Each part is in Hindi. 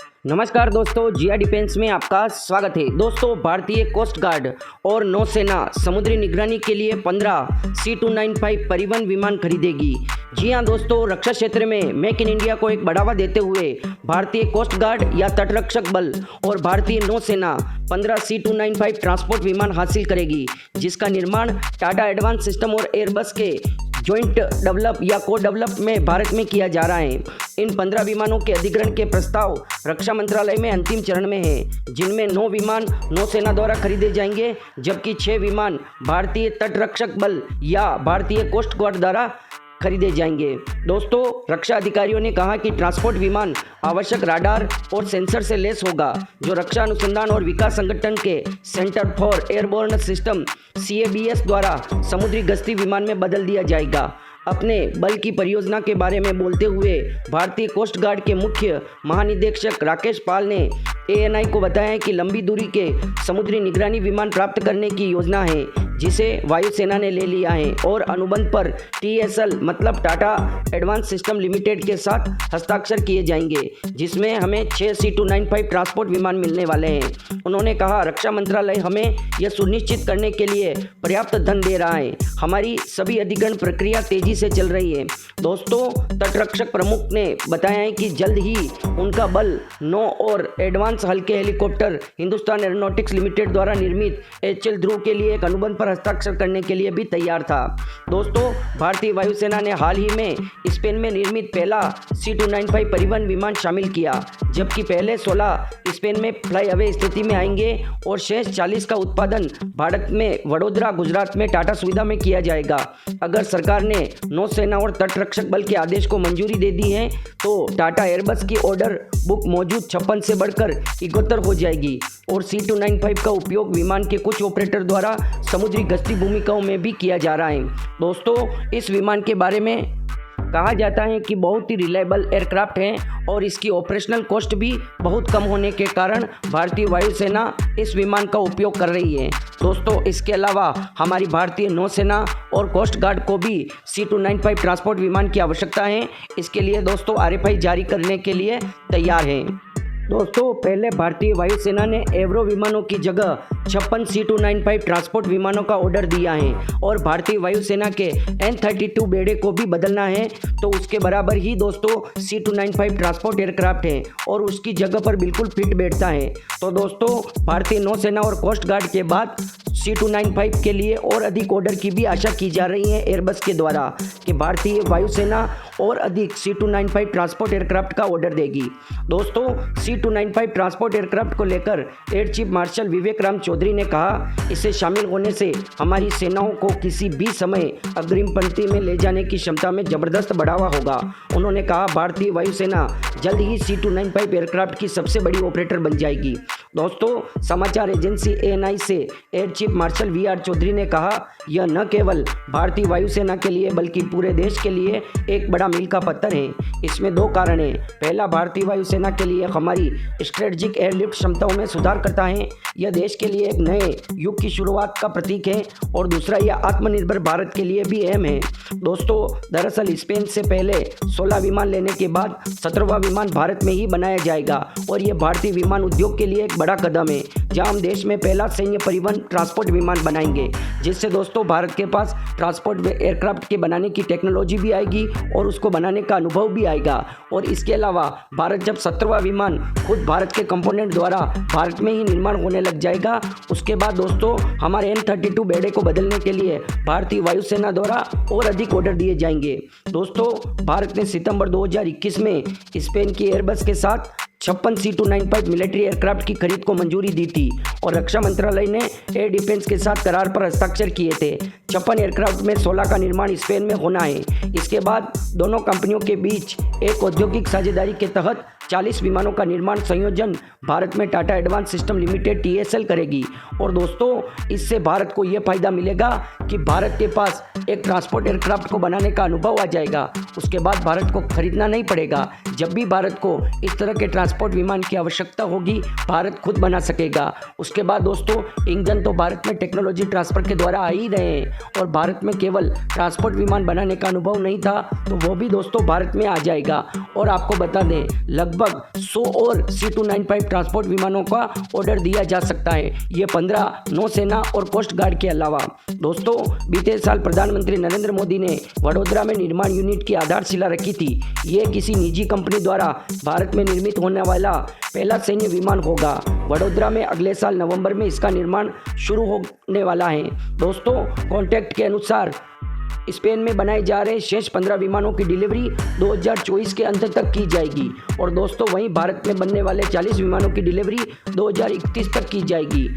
नमस्कार दोस्तों, जिया डिफेंस में आपका स्वागत है। दोस्तों, भारतीय कोस्ट गार्ड और नौसेना समुद्री निगरानी के लिए 15 C295 परिवहन विमान खरीदेगी। जी हां दोस्तों, रक्षा क्षेत्र में मेक इन इंडिया को एक बढ़ावा देते हुए भारतीय कोस्ट गार्ड या तटरक्षक बल और भारतीय नौसेना 15 C295 ट्रांसपोर्ट विमान हासिल करेगी, जिसका निर्माण टाटा एडवांस सिस्टम और एयरबस के जॉइंट डेवलप या को डेवलप में भारत में किया जा रहा है। इन 15 विमानों के अधिग्रहण के प्रस्ताव रक्षा मंत्रालय में अंतिम चरण में है, जिनमें 9 विमान नौसेना द्वारा खरीदे जाएंगे, जबकि 6 विमान भारतीय तटरक्षक बल या भारतीय कोस्ट गार्ड द्वारा खरीदे जाएंगे। दोस्तों, रक्षा अधिकारियों ने कहा कि ट्रांसपोर्ट विमान आवश्यक राडार और सेंसर से लैस होगा, जो रक्षा अनुसंधान और विकास संगठन के centre for airborne system CABS द्वारा समुद्री गश्ती विमान में बदल दिया जाएगा। अपने बल की परियोजना के बारे में बोलते हुए भारतीय कोस्ट गार्ड के मुख्य महानिदेशक राकेश पाल ने ANI को बताया कि लंबी दूरी के समुद्री निगरानी विमान प्राप्त करने की योजना है, जिसे वायुसेना ने ले लिया है और अनुबंध पर TSL मतलब टाटा एडवांस सिस्टम लिमिटेड के साथ हस्ताक्षर किए जाएंगे, जिसमें हमें 6 C295 ट्रांसपोर्ट विमान मिलने वाले हैं। उन्होंने कहा, रक्षा मंत्रालय हमें यह सुनिश्चित करने के लिए पर्याप्त धन दे रहा है। हमारी सभी अधिग्रहण प्रक्रिया तेजी से चल रही है। दोस्तों, तटरक्षक प्रमुख ने बताया है कि जल्द ही उनका बल 9 और एडवांस हल्के हेलीकॉप्टर हिंदुस्तान एरोनॉटिक्स लिमिटेड द्वारा निर्मित HL ध्रुव के लिए एक अनुबंध पर हस्ताक्षर करने के लिए भी तैयार था। दोस्तों, भारतीय वायुसेना ने हाल ही में स्पेन में निर्मित पहला C295 परिवहन विमान शामिल किया, जबकि पहले 16 स्पेन में फ्लाई अवे स्थिति में आएंगे और शेष 40 का उत्पादन भारत में वडोदरा गुजरात में टाटा सुविधा में किया जाएगा। अगर सरकार ने नौसेना और तटरक्षक बल के आदेश को मंजूरी दे दी है, तो टाटा एयरबस की ऑर्डर बुक मौजूद 56 से बढ़कर 71 हो जाएगी और C295 का उपयोग विमान के कुछ ऑपरेटर द्वारा समुद्री गश्ती भूमिकाओं में भी किया जा रहा है। दोस्तों, इस विमान के बारे में कहा जाता है कि बहुत ही रिलायबल एयरक्राफ्ट है और इसकी ऑपरेशनल कॉस्ट भी बहुत कम होने के कारण भारतीय वायुसेना इस विमान का उपयोग कर रही है। दोस्तों, इसके अलावा हमारी भारतीय नौसेना और कोस्ट गार्ड को भी C295 ट्रांसपोर्ट विमान की आवश्यकता है। इसके लिए दोस्तों RFI जारी करने के लिए तैयार हैं। दोस्तों, पहले भारतीय वायुसेना ने एवरो विमानों की जगह 56 C295 ट्रांसपोर्ट विमानों का ऑर्डर दिया है और भारतीय वायुसेना के N32 बेड़े को भी बदलना है, तो उसके बराबर ही दोस्तों C295 ट्रांसपोर्ट एयरक्राफ्ट है और उसकी जगह पर बिल्कुल फिट बैठता है। तो दोस्तों, भारतीय नौसेना और कोस्ट गार्ड के बाद C295 के लिए और अधिक ऑर्डर की भी आशा की जा रही है एयरबस के द्वारा कि भारतीय वायुसेना और अधिक C295 ट्रांसपोर्ट एयरक्राफ्ट का ऑर्डर देगी। दोस्तों, C295 ट्रांसपोर्ट एयरक्राफ्ट को लेकर एयर चीफ मार्शल विवेक राम चौधरी ने कहा, इसे शामिल होने से हमारी सेनाओं को किसी भी समय अग्रिम पंक्ति में ले जाने की क्षमता में जबरदस्त बढ़ावा होगा। उन्होंने कहा, भारतीय वायुसेना जल्द ही C295 एयरक्राफ्ट की सबसे बड़ी ऑपरेटर बन जाएगी। दोस्तों, समाचार एजेंसी ANI से air chief marshal VR Chaudhary ने कहा, यह न केवल भारतीय वायुसेना के लिए बल्कि पूरे देश के लिए एक बड़ा मील का पत्थर है। इसमें 2 कारण हैं। पहला, भारतीय वायुसेना के लिए हमारी स्ट्रेटेजिक एयरलिफ्ट क्षमताओं में सुधार करता है। यह देश के लिए एक नए युग की शुरुआत का प्रतीक है और दूसरा, यह आत्मनिर्भर भारत के लिए भी अहम है। दोस्तों, दरअसल स्पेन से पहले 16 विमान लेने के बाद 17वां विमान भारत में ही बनाया जाएगा और यह भारतीय विमान उद्योग के लिए एक बड़ा कदम है, जहां हम देश में पहला सैन्य परिवहन ट्रांसपोर्ट विमान बनाएंगे, जिससे दोस्तों भारत के पास ट्रांसपोर्ट एयरक्राफ्ट के बनाने की टेक्नोलॉजी भी आएगी और उसको बनाने का अनुभव भी आएगा। और इसके अलावा भारत जब 17वां विमान खुद भारत के कंपोनेंट द्वारा भारत में ही निर्माण होने लग जाएगा, उसके बाद दोस्तों हमारे N32 बेड़े को बदलने के लिए भारतीय वायुसेना द्वारा और अधिक ऑर्डर दिए जाएंगे। दोस्तों, भारत ने सितंबर 2021 में स्पेन की एयरबस के साथ 56 C295 मिलिट्री एयरक्राफ्ट की खरीद को मंजूरी दी थी और रक्षा मंत्रालय ने एयर डिफेंस के साथ करार पर हस्ताक्षर किए थे। 56 एयरक्राफ्ट में 16 का निर्माण स्पेन में होना है। इसके बाद दोनों कंपनियों के बीच एक औद्योगिक साझेदारी के तहत 40 विमानों का निर्माण संयोजन भारत में Tata advance system limited TSL करेगी। और दोस्तों, इससे भारत को यह फायदा मिलेगा कि भारत के पास एक ट्रांसपोर्ट एयरक्राफ्ट को बनाने का अनुभव आ जाएगा। उसके बाद भारत को खरीदना नहीं पड़ेगा। जब भी भारत को इस तरह के ट्रांसपोर्ट विमान की आवश्यकता होगी, भारत खुद बना सकेगा। उसके बाद दोस्तों, इंजन तो भारत में टेक्नोलॉजी ट्रांसफर के द्वारा आ ही रहे हैं और भारत में केवल ट्रांसपोर्ट विमान बनाने का अनुभव नहीं था, तो वो भी दोस्तों भारत में आ जाएगा। और आपको बता दें, लगभग लगभग 100 और C295 ट्रांसपोर्ट विमानों का ऑर्डर दिया जा सकता है। ये 15 नौसेना और कोस्ट गार्ड के अलावा। दोस्तों, बीते साल प्रधानमंत्री नरेंद्र मोदी ने वडोदरा में निर्माण यूनिट की आधारशिला रखी थी। ये किसी निजी कंपनी द्वारा भारत में निर्मित होने वाला पहला सैन्य विमान होगा। वडोदरा में अगले साल नवंबर में इसका निर्माण शुरू होने वाला है। दोस्तों, कॉन्टैक्ट के अनुसार स्पेन में बनाए जा रहे शेष 15 विमानों की डिलीवरी 2024 के अंत तक की जाएगी और दोस्तों वहीं भारत में बनने वाले 40 विमानों की डिलीवरी 2031 तक की जाएगी।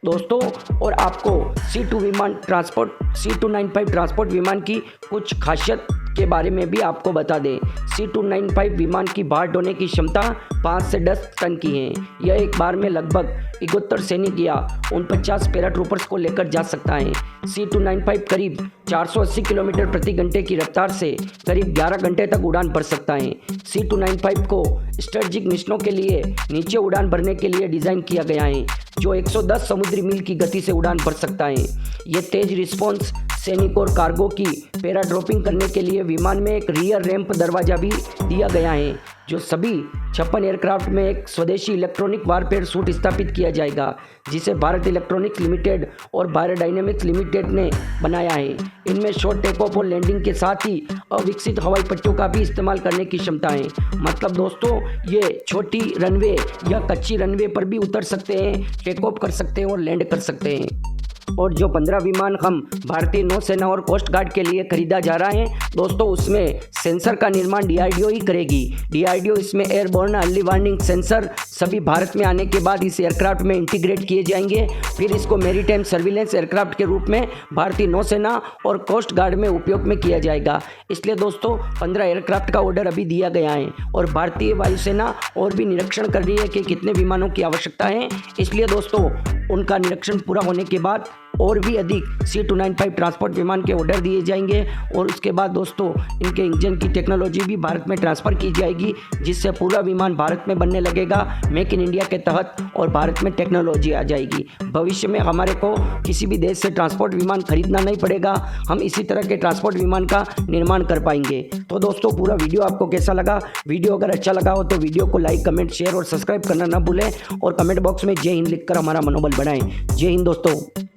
दोस्तों, और आपको C295 ट्रांसपोर्ट विमान की कुछ खासियत के बारे में भी आपको बता दें। C295 विमान की भार ढोने की क्षमता 5 से 10 टन की है। यह एक बार में लगभग 71 सैनिक या 49 पैराट्रूपर्स को लेकर जा सकता है। C295 करीब 480 किलोमीटर प्रति घंटे की रफ्तार से करीब 11 घंटे तक उड़ान भर सकता है। C295 को स्ट्रेटेजिक मिशनों के लिए नीचे उड़ान भरने के लिए डिज़ाइन किया गया है, जो 110 समुद्री मील की गति से उड़ान भर सकता है। ये तेज रिस्पॉन्स सैनिक और कार्गो की पैराड्रॉपिंग करने के लिए विमान में एक रियर रैंप दरवाजा भी दिया गया है, जो सभी 56 एयरक्राफ्ट में एक स्वदेशी इलेक्ट्रॉनिक वारफेयर सूट स्थापित किया जाएगा, जिसे भारत इलेक्ट्रॉनिक्स लिमिटेड और भारत डायनेमिक्स लिमिटेड ने बनाया है। इनमें शॉर्ट टेक ऑफ और लैंडिंग के साथ ही अविकसित हवाई पट्टियों का भी इस्तेमाल करने की क्षमता है। मतलब दोस्तों, ये छोटी रनवे या कच्ची रनवे पर भी उतर सकते हैं, टेक ऑफ कर सकते हैं और लैंड कर सकते हैं। और जो 15 विमान हम भारतीय नौसेना और कोस्ट गार्ड के लिए खरीदा जा रहा है दोस्तों, उसमें सेंसर का निर्माण DRDO ही करेगी। DRDO इसमें एयरबोर्न अर्ली वार्निंग सेंसर सभी भारत में आने के बाद इस एयरक्राफ्ट में इंटीग्रेट किए जाएंगे। फिर इसको मैरीटाइम सर्विलेंस एयरक्राफ्ट के रूप में भारतीय नौसेना और कोस्ट गार्ड में उपयोग में किया जाएगा। इसलिए दोस्तों 15 एयरक्राफ्ट का ऑर्डर अभी दिया गया है और भारतीय वायुसेना और भी निरीक्षण कर रही है कि कितने विमानों की आवश्यकता है। इसलिए दोस्तों उनका निरीक्षण पूरा होने के बाद और भी अधिक C295 ट्रांसपोर्ट विमान के ऑर्डर दिए जाएंगे और उसके बाद दोस्तों इनके इंजन की टेक्नोलॉजी भी भारत में ट्रांसफ़र की जाएगी, जिससे पूरा विमान भारत में बनने लगेगा मेक इन इंडिया के तहत और भारत में टेक्नोलॉजी आ जाएगी। भविष्य में हमारे को किसी भी देश से ट्रांसपोर्ट विमान खरीदना नहीं पड़ेगा, हम इसी तरह के ट्रांसपोर्ट विमान का निर्माण कर पाएंगे। तो दोस्तों पूरा वीडियो आपको कैसा लगा? वीडियो अगर अच्छा लगा हो तो वीडियो को लाइक, कमेंट, शेयर और सब्सक्राइब करना ना भूलें और कमेंट बॉक्स में जय हिंद लिखकर हमारा मनोबल बढ़ाएं। जय हिंद दोस्तों।